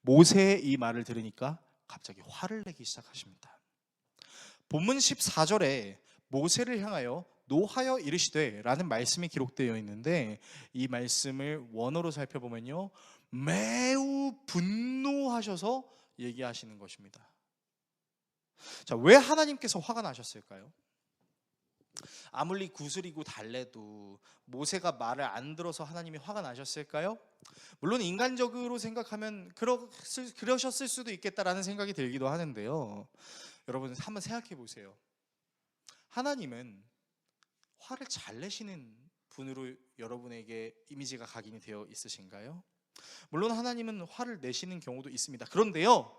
모세의 이 말을 들으니까 갑자기 화를 내기 시작하십니다. 본문 14절에 모세를 향하여 노하여 이르시되 라는 말씀이 기록되어 있는데, 이 말씀을 원어로 살펴보면요, 매우 분노하셔서 얘기하시는 것입니다. 자, 왜 하나님께서 화가 나셨을까요? 아무리 구슬이고 달래도 모세가 말을 안 들어서 하나님이 화가 나셨을까요? 물론 인간적으로 생각하면 그러셨을 수도 있겠다라는 생각이 들기도 하는데요. 여러분 한번 생각해 보세요. 하나님은 화를 잘 내시는 분으로 여러분에게 이미지가 각인이 되어 있으신가요? 물론 하나님은 화를 내시는 경우도 있습니다. 그런데요,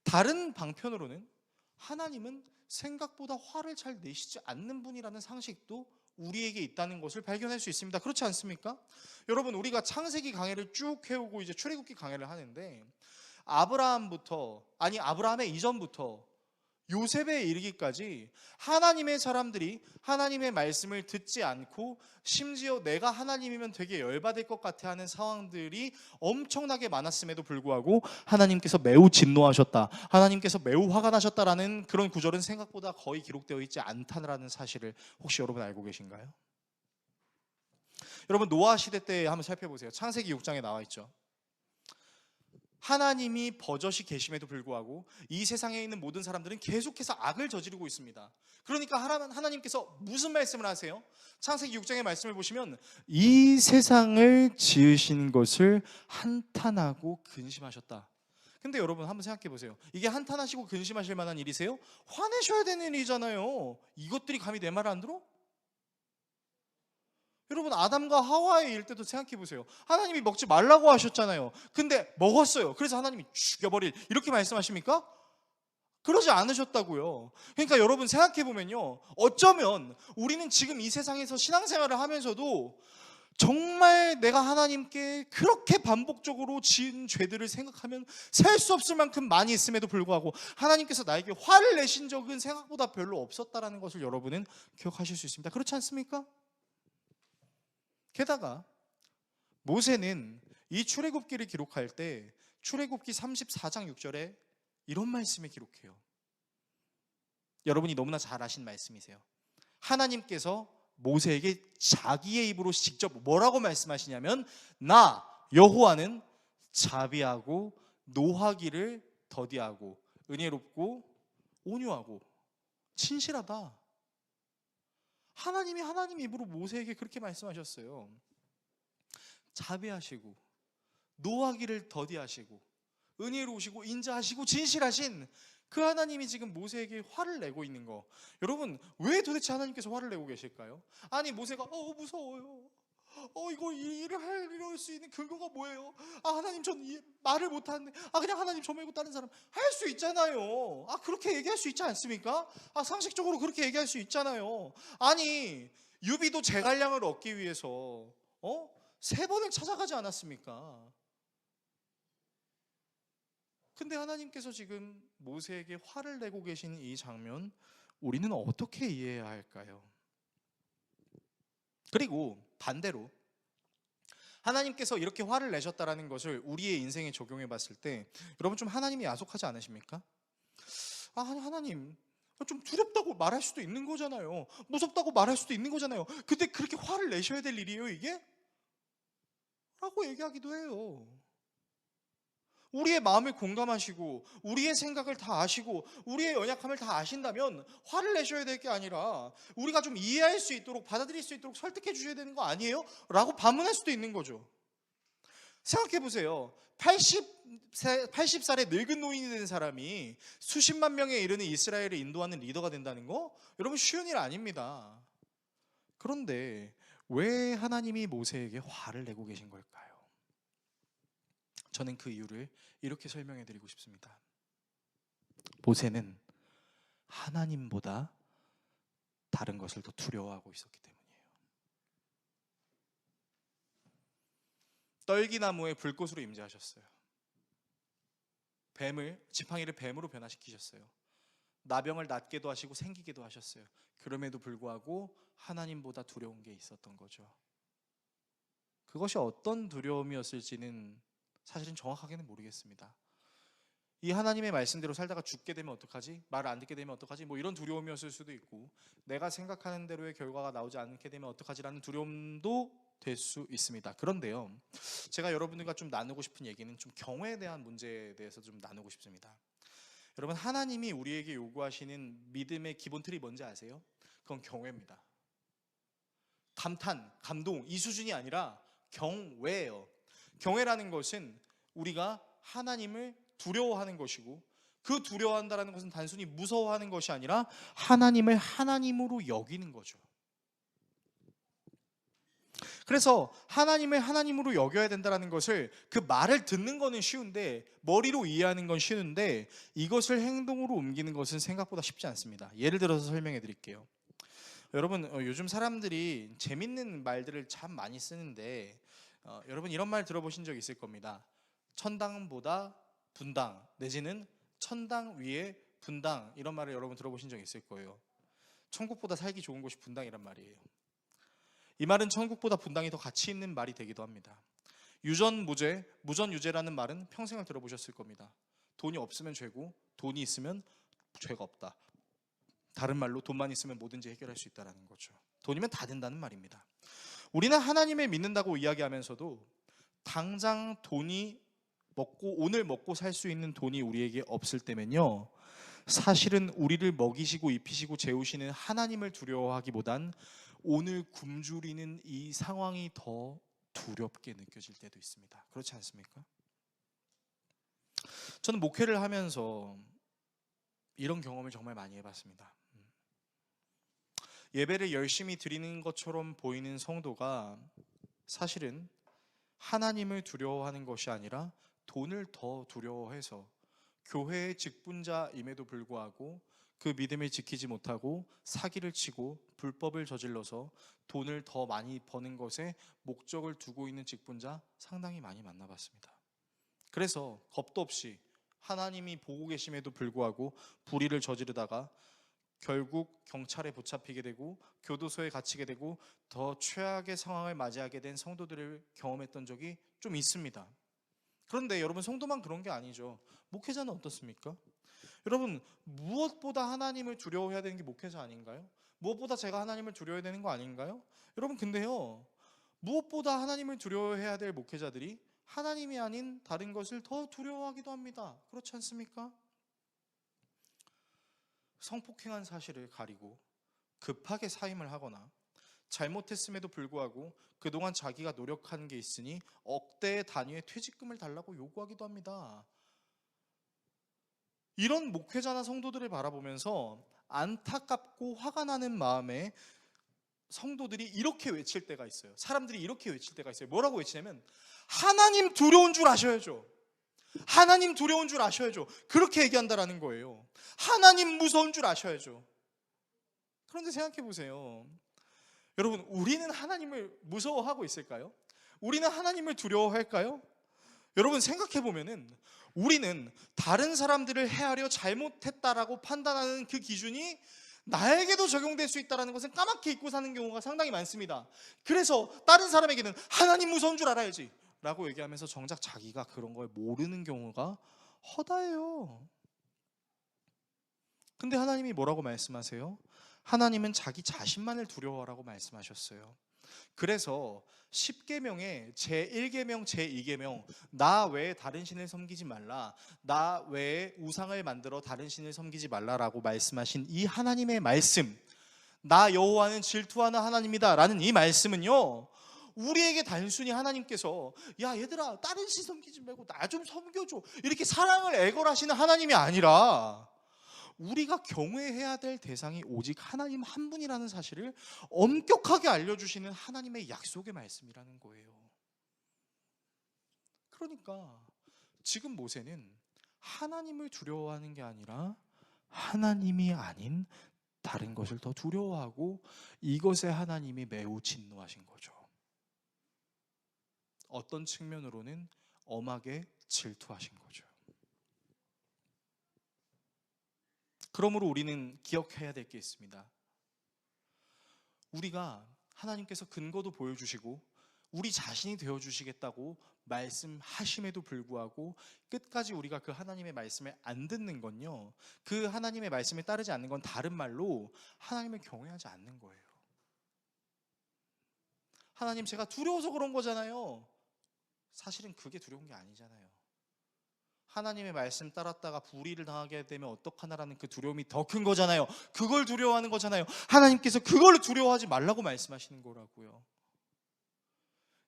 다른 방편으로는 하나님은 생각보다 화를 잘 내시지 않는 분이라는 상식도 우리에게 있다는 것을 발견할 수 있습니다. 그렇지 않습니까? 여러분, 우리가 창세기 강해를 쭉 해오고 이제 출애굽기 강해를 하는데, 아브라함의 이전부터 요셉에 이르기까지 하나님의 사람들이 하나님의 말씀을 듣지 않고 심지어 내가 하나님이면 되게 열받을 것 같아 하는 상황들이 엄청나게 많았음에도 불구하고 하나님께서 매우 진노하셨다, 하나님께서 매우 화가 나셨다라는 그런 구절은 생각보다 거의 기록되어 있지 않다는 사실을 혹시 여러분 알고 계신가요? 여러분, 노아 시대 때 한번 살펴보세요. 창세기 6장에 나와 있죠. 하나님이 버젓이 계심에도 불구하고 이 세상에 있는 모든 사람들은 계속해서 악을 저지르고 있습니다. 그러니까 하나님께서 무슨 말씀을 하세요? 창세기 6장의 말씀을 보시면 이 세상을 지으신 것을 한탄하고 근심하셨다. 근데 여러분 한번 생각해 보세요. 이게 한탄하시고 근심하실 만한 일이세요? 화내셔야 되는 일이잖아요. 이것들이 감히 내 말을 안 들어? 여러분, 아담과 하와의 일 때도 생각해 보세요. 하나님이 먹지 말라고 하셨잖아요. 근데 먹었어요. 그래서 하나님이 죽여버릴, 이렇게 말씀하십니까? 그러지 않으셨다고요. 그러니까 여러분 생각해 보면요, 어쩌면 우리는 지금 이 세상에서 신앙생활을 하면서도 정말 내가 하나님께 그렇게 반복적으로 지은 죄들을 생각하면 셀 수 없을 만큼 많이 있음에도 불구하고 하나님께서 나에게 화를 내신 적은 생각보다 별로 없었다라는 것을 여러분은 기억하실 수 있습니다. 그렇지 않습니까? 게다가 모세는 이 출애굽기를 기록할 때 출애굽기 34장 6절에 이런 말씀을 기록해요. 여러분이 너무나 잘 아신 말씀이세요. 하나님께서 모세에게 자기의 입으로 직접 뭐라고 말씀하시냐면, 나 여호와는 자비하고 노하기를 더디하고 은혜롭고 온유하고 진실하다. 하나님이 하나님 입으로 모세에게 그렇게 말씀하셨어요. 자비하시고 노하기를 더디하시고 은혜로우시고 인자하시고 진실하신 그 하나님이 지금 모세에게 화를 내고 있는 거, 여러분 왜 도대체 하나님께서 화를 내고 계실까요? 아니 모세가 무서워요, 이거 이럴 수 있는 근거가 뭐예요? 하나님 전 말을 못하는데 그냥 하나님 저 말고 다른 사람 할 수 있잖아요. 그렇게 얘기할 수 있지 않습니까? 상식적으로 그렇게 얘기할 수 있잖아요. 아니 유비도 제갈량을 얻기 위해서 3번을 찾아가지 않았습니까? 근데 하나님께서 지금 모세에게 화를 내고 계신 이 장면, 우리는 어떻게 이해해야 할까요? 그리고 반대로 하나님께서 이렇게 화를 내셨다라는 것을 우리의 인생에 적용해 봤을 때 여러분 좀 하나님이 야속하지 않으십니까? 하나님 좀 두렵다고 말할 수도 있는 거잖아요. 무섭다고 말할 수도 있는 거잖아요. 근데 그렇게 화를 내셔야 될 일이에요 이게? 라고 얘기하기도 해요. 우리의 마음을 공감하시고 우리의 생각을 다 아시고 우리의 연약함을 다 아신다면 화를 내셔야 될 게 아니라 우리가 좀 이해할 수 있도록, 받아들일 수 있도록 설득해 주셔야 되는 거 아니에요? 라고 반문할 수도 있는 거죠. 생각해 보세요. 80살의 늙은 노인이 된 사람이 수십만 명에 이르는 이스라엘을 인도하는 리더가 된다는 거, 여러분 쉬운 일 아닙니다. 그런데 왜 하나님이 모세에게 화를 내고 계신 걸까요? 저는 그 이유를 이렇게 설명해 드리고 싶습니다. 모세는 하나님보다 다른 것을 더 두려워하고 있었기 때문이에요. 떨기나무에 불꽃으로 임재하셨어요. 지팡이를 뱀으로 변화시키셨어요. 나병을 낫게도 하시고 생기게도 하셨어요. 그럼에도 불구하고 하나님보다 두려운 게 있었던 거죠. 그것이 어떤 두려움이었을지는 사실은 정확하게는 모르겠습니다. 이 하나님의 말씀대로 살다가 죽게 되면 어떡하지? 말을 안 듣게 되면 어떡하지? 뭐 이런 두려움이었을 수도 있고, 내가 생각하는 대로의 결과가 나오지 않게 되면 어떡하지라는 두려움도 될 수 있습니다. 그런데요, 제가 여러분들과 좀 나누고 싶은 얘기는 좀 경외에 대한 문제에 대해서 좀 나누고 싶습니다. 여러분, 하나님이 우리에게 요구하시는 믿음의 기본 틀이 뭔지 아세요? 그건 경외입니다. 감탄, 감동 이 수준이 아니라 경외예요. 경외라는 것은 우리가 하나님을 두려워하는 것이고, 그 두려워한다는 것은 단순히 무서워하는 것이 아니라 하나님을 하나님으로 여기는 거죠. 그래서 하나님을 하나님으로 여겨야 된다는 것을, 그 말을 듣는 거는 쉬운데, 머리로 이해하는 건 쉬운데 이것을 행동으로 옮기는 것은 생각보다 쉽지 않습니다. 예를 들어서 설명해 드릴게요. 여러분, 요즘 사람들이 재밌는 말들을 참 많이 쓰는데, 여러분 이런 말 들어보신 적 있을 겁니다. 천당보다 분당, 내지는 천당 위에 분당, 이런 말을 여러분 들어보신 적 있을 거예요. 천국보다 살기 좋은 곳이 분당이란 말이에요. 이 말은 천국보다 분당이 더 가치 있는 말이 되기도 합니다. 유전무죄, 무전유죄라는 말은 평생을 들어보셨을 겁니다. 돈이 없으면 죄고 돈이 있으면 죄가 없다. 다른 말로 돈만 있으면 뭐든지 해결할 수 있다는 거죠. 돈이면 다 된다는 말입니다. 우리는 하나님을 믿는다고 이야기하면서도 당장 오늘 먹고 살 수 있는 돈이 우리에게 없을 때면요, 사실은 우리를 먹이시고 입히시고 재우시는 하나님을 두려워하기보단 오늘 굶주리는 이 상황이 더 두렵게 느껴질 때도 있습니다. 그렇지 않습니까? 저는 목회를 하면서 이런 경험을 정말 많이 해봤습니다. 예배를 열심히 드리는 것처럼 보이는 성도가 사실은 하나님을 두려워하는 것이 아니라 돈을 더 두려워해서 교회의 직분자임에도 불구하고 그 믿음을 지키지 못하고 사기를 치고 불법을 저질러서 돈을 더 많이 버는 것에 목적을 두고 있는 직분자 상당히 많이 만나봤습니다. 그래서 겁도 없이 하나님이 보고 계심에도 불구하고 불의를 저지르다가 결국 경찰에 붙잡히게 되고 교도소에 갇히게 되고 더 최악의 상황을 맞이하게 된 성도들을 경험했던 적이 좀 있습니다. 그런데 여러분, 성도만 그런 게 아니죠. 목회자는 어떻습니까? 여러분, 무엇보다 하나님을 두려워해야 되는 게 목회자 아닌가요? 무엇보다 제가 하나님을 두려워해야 되는 거 아닌가요? 여러분, 근데요, 무엇보다 하나님을 두려워해야 될 목회자들이 하나님이 아닌 다른 것을 더 두려워하기도 합니다. 그렇지 않습니까? 성폭행한 사실을 가리고 급하게 사임을 하거나 잘못했음에도 불구하고 그동안 자기가 노력한 게 있으니 억대의 단위의 퇴직금을 달라고 요구하기도 합니다. 이런 목회자나 성도들을 바라보면서 안타깝고 화가 나는 마음에 성도들이 이렇게 외칠 때가 있어요. 사람들이 이렇게 외칠 때가 있어요. 뭐라고 외치냐면, 하나님 두려운 줄 아셔야죠. 하나님 두려운 줄 아셔야죠. 그렇게 얘기한다라는 거예요. 하나님 무서운 줄 아셔야죠. 그런데 생각해 보세요. 여러분, 우리는 하나님을 무서워하고 있을까요? 우리는 하나님을 두려워할까요? 여러분, 생각해 보면은 우리는 다른 사람들을 해하려 잘못했다라고 판단하는 그 기준이 나에게도 적용될 수 있다는 것은 까맣게 잊고 사는 경우가 상당히 많습니다. 그래서 다른 사람에게는 하나님 무서운 줄 알아야지 라고 얘기하면서 정작 자기가 그런 걸 모르는 경우가 허다해요. 근데 하나님이 뭐라고 말씀하세요? 하나님은 자기 자신만을 두려워하라고 말씀하셨어요. 그래서 10계명의 제1계명, 제2계명, 나 외에 다른 신을 섬기지 말라, 나 외에 우상을 만들어 다른 신을 섬기지 말라라고 말씀하신 이 하나님의 말씀, 나 여호와는 질투하는 하나님이다 라는 이 말씀은요, 우리에게 단순히 하나님께서 야 얘들아 다른 신 섬기지 말고 나 좀 섬겨줘 이렇게 사랑을 애걸하시는 하나님이 아니라 우리가 경외해야 될 대상이 오직 하나님 한 분이라는 사실을 엄격하게 알려주시는 하나님의 약속의 말씀이라는 거예요. 그러니까 지금 모세는 하나님을 두려워하는 게 아니라 하나님이 아닌 다른 것을 더 두려워하고 이것에 하나님이 매우 진노하신 거죠. 어떤 측면으로는 엄하게 질투하신 거죠. 그러므로 우리는 기억해야 될 게 있습니다. 우리가 하나님께서 근거도 보여주시고 우리 자신이 되어주시겠다고 말씀하심에도 불구하고 끝까지 우리가 그 하나님의 말씀을 안 듣는 건요, 그 하나님의 말씀에 따르지 않는 건 다른 말로 하나님을 경외하지 않는 거예요. 하나님, 제가 두려워서 그런 거잖아요. 사실은 그게 두려운 게 아니잖아요. 하나님의 말씀 따랐다가 불의를 당하게 되면 어떡하나라는 그 두려움이 더 큰 거잖아요. 그걸 두려워하는 거잖아요. 하나님께서 그걸 두려워하지 말라고 말씀하시는 거라고요.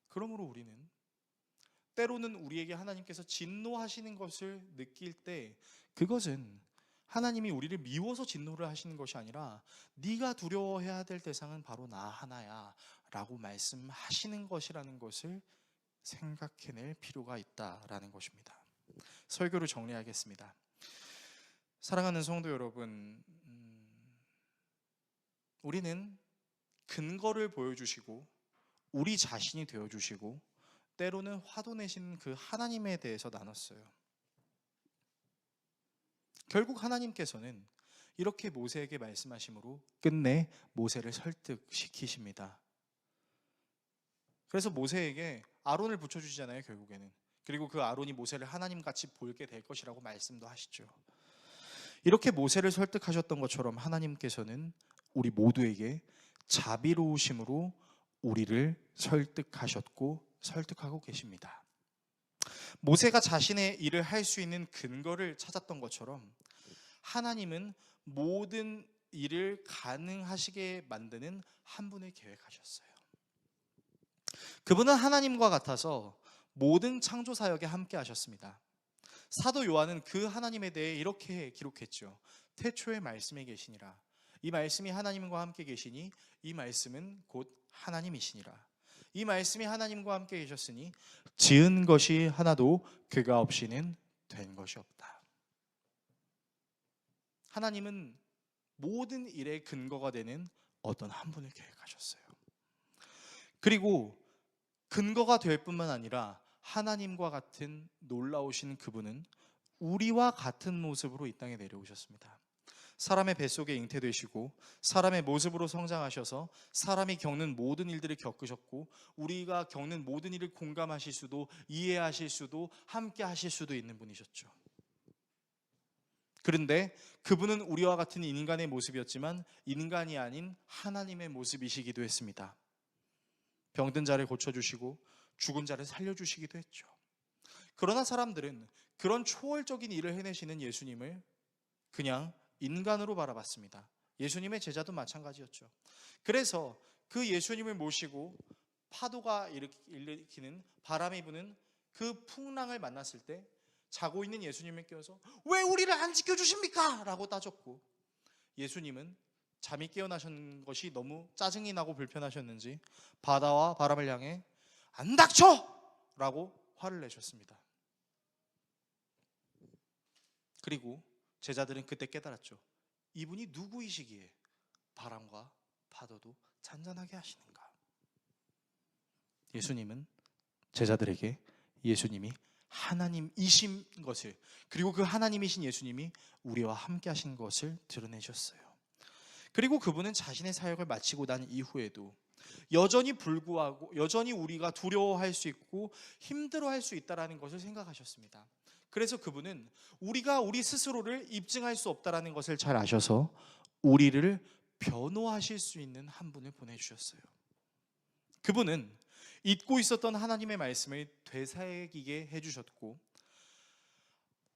그러므로 우리는 때로는 우리에게 하나님께서 진노하시는 것을 느낄 때 그것은 하나님이 우리를 미워서 진노를 하시는 것이 아니라 네가 두려워해야 될 대상은 바로 나 하나야 라고 말씀하시는 것이라는 것을 생각해낼 필요가 있다라는 것입니다. 설교를 정리하겠습니다. 사랑하는 성도 여러분, 우리는 근거를 보여주시고 우리 자신이 되어주시고 때로는 화도 내시는 그 하나님에 대해서 나눴어요. 결국 하나님께서는 이렇게 모세에게 말씀하심으로 끝내 모세를 설득시키십니다. 그래서 모세에게 아론을 붙여주시잖아요, 결국에는. 그리고 그 아론이 모세를 하나님같이 보게 될 것이라고 말씀도 하시죠. 이렇게 모세를 설득하셨던 것처럼 하나님께서는 우리 모두에게 자비로우심으로 우리를 설득하셨고 설득하고 계십니다. 모세가 자신의 일을 할 수 있는 근거를 찾았던 것처럼 하나님은 모든 일을 가능하시게 만드는 한 분을 계획하셨어요. 그분은 하나님과 같아서 모든 창조 사역에 함께 하셨습니다. 사도 요한은 그 하나님에 대해 이렇게 기록했죠. 태초에 말씀이 계시니라. 이 말씀이 하나님과 함께 계시니 이 말씀은 곧 하나님이시니라. 이 말씀이 하나님과 함께 계셨으니 지은 것이 하나도 그가 없이는 된 것이 없다. 하나님은 모든 일의 근거가 되는 어떤 한 분을 계획하셨어요. 그리고 근거가 될 뿐만 아니라 하나님과 같은 놀라우신 그분은 우리와 같은 모습으로 이 땅에 내려오셨습니다. 사람의 뱃속에 잉태되시고 사람의 모습으로 성장하셔서 사람이 겪는 모든 일들을 겪으셨고 우리가 겪는 모든 일을 공감하실 수도 이해하실 수도 함께 하실 수도 있는 분이셨죠. 그런데 그분은 우리와 같은 인간의 모습이었지만 인간이 아닌 하나님의 모습이시기도 했습니다. 병든 자를 고쳐주시고 죽은 자를 살려주시기도 했죠. 그러나 사람들은 그런 초월적인 일을 해내시는 예수님을 그냥 인간으로 바라봤습니다. 예수님의 제자도 마찬가지였죠. 그래서 그 예수님을 모시고 파도가 일으키는 바람이 부는 그 풍랑을 만났을 때 자고 있는 예수님을 깨워서 왜 우리를 안 지켜주십니까? 라고 따졌고 예수님은 잠이 깨어나신 것이 너무 짜증이 나고 불편하셨는지 바다와 바람을 향해 안 닥쳐! 라고 화를 내셨습니다. 그리고 제자들은 그때 깨달았죠. 이분이 누구이시기에 바람과 파도도 잔잔하게 하시는가? 예수님은 제자들에게 예수님이 하나님이신 것을, 그리고 그 하나님이신 예수님이 우리와 함께 하신 것을 드러내셨어요. 그리고 그분은 자신의 사역을 마치고 난 이후에도 여전히 불구하고 여전히 우리가 두려워할 수 있고 힘들어할 수 있다는 것을 생각하셨습니다. 그래서 그분은 우리가 우리 스스로를 입증할 수 없다는 것을 잘 아셔서 우리를 변호하실 수 있는 한 분을 보내주셨어요. 그분은 잊고 있었던 하나님의 말씀을 되새기게 해주셨고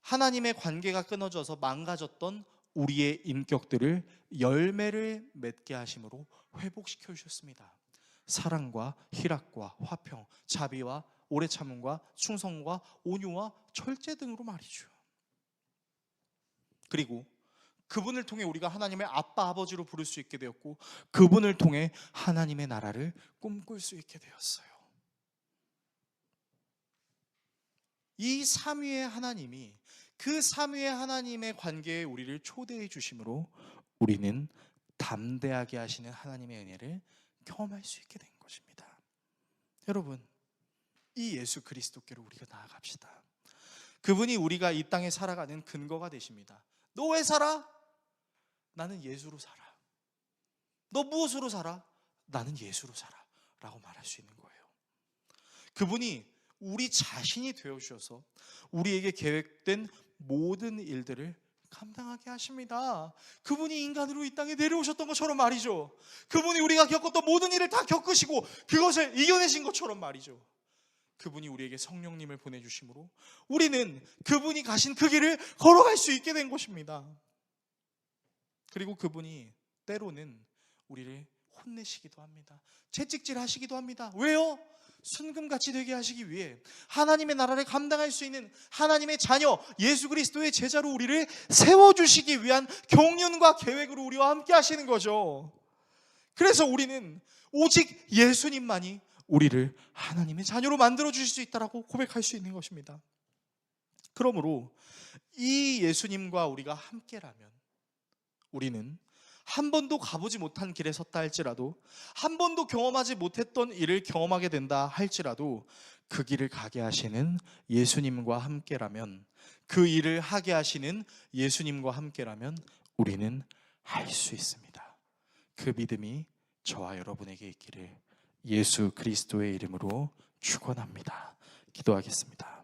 하나님의 관계가 끊어져서 망가졌던 우리의 인격들을 열매를 맺게 하심으로 회복시켜 주셨습니다. 사랑과 희락과 화평, 자비와 오래 참음과 충성과 온유와 절제 등으로 말이죠. 그리고 그분을 통해 우리가 하나님의 아빠 아버지로 부를 수 있게 되었고 그분을 통해 하나님의 나라를 꿈꿀 수 있게 되었어요. 이 삼위의 하나님이 그 삼위의 하나님의 관계에 우리를 초대해 주심으로 우리는 담대하게 하시는 하나님의 은혜를 경험할 수 있게 된 것입니다. 여러분, 이 예수 그리스도께로 우리가 나아갑시다. 그분이 우리가 이 땅에 살아가는 근거가 되십니다. 너 왜 살아? 나는 예수로 살아. 너 무엇으로 살아? 나는 예수로 살아 라고 말할 수 있는 거예요. 그분이 우리 자신이 되어주셔서 우리에게 계획된 모든 일들을 감당하게 하십니다. 그분이 인간으로 이 땅에 내려오셨던 것처럼 말이죠. 그분이 우리가 겪었던 모든 일을 다 겪으시고 그것을 이겨내신 것처럼 말이죠. 그분이 우리에게 성령님을 보내주심으로 우리는 그분이 가신 그 길을 걸어갈 수 있게 된 것입니다. 그리고 그분이 때로는 우리를 혼내시기도 합니다. 채찍질 하시기도 합니다. 왜요? 순금같이 되게 하시기 위해 하나님의 나라를 감당할 수 있는 하나님의 자녀 예수 그리스도의 제자로 우리를 세워주시기 위한 경륜과 계획으로 우리와 함께 하시는 거죠. 그래서 우리는 오직 예수님만이 우리를 하나님의 자녀로 만들어 주실 수 있다라고 고백할 수 있는 것입니다. 그러므로 이 예수님과 우리가 함께라면 우리는 한 번도 가보지 못한 길에 섰다 할지라도, 한 번도 경험하지 못했던 일을 경험하게 된다 할지라도 그 길을 가게 하시는 예수님과 함께라면, 그 일을 하게 하시는 예수님과 함께라면 우리는 할 수 있습니다. 그 믿음이 저와 여러분에게 있기를 예수 그리스도의 이름으로 축원합니다. 기도하겠습니다.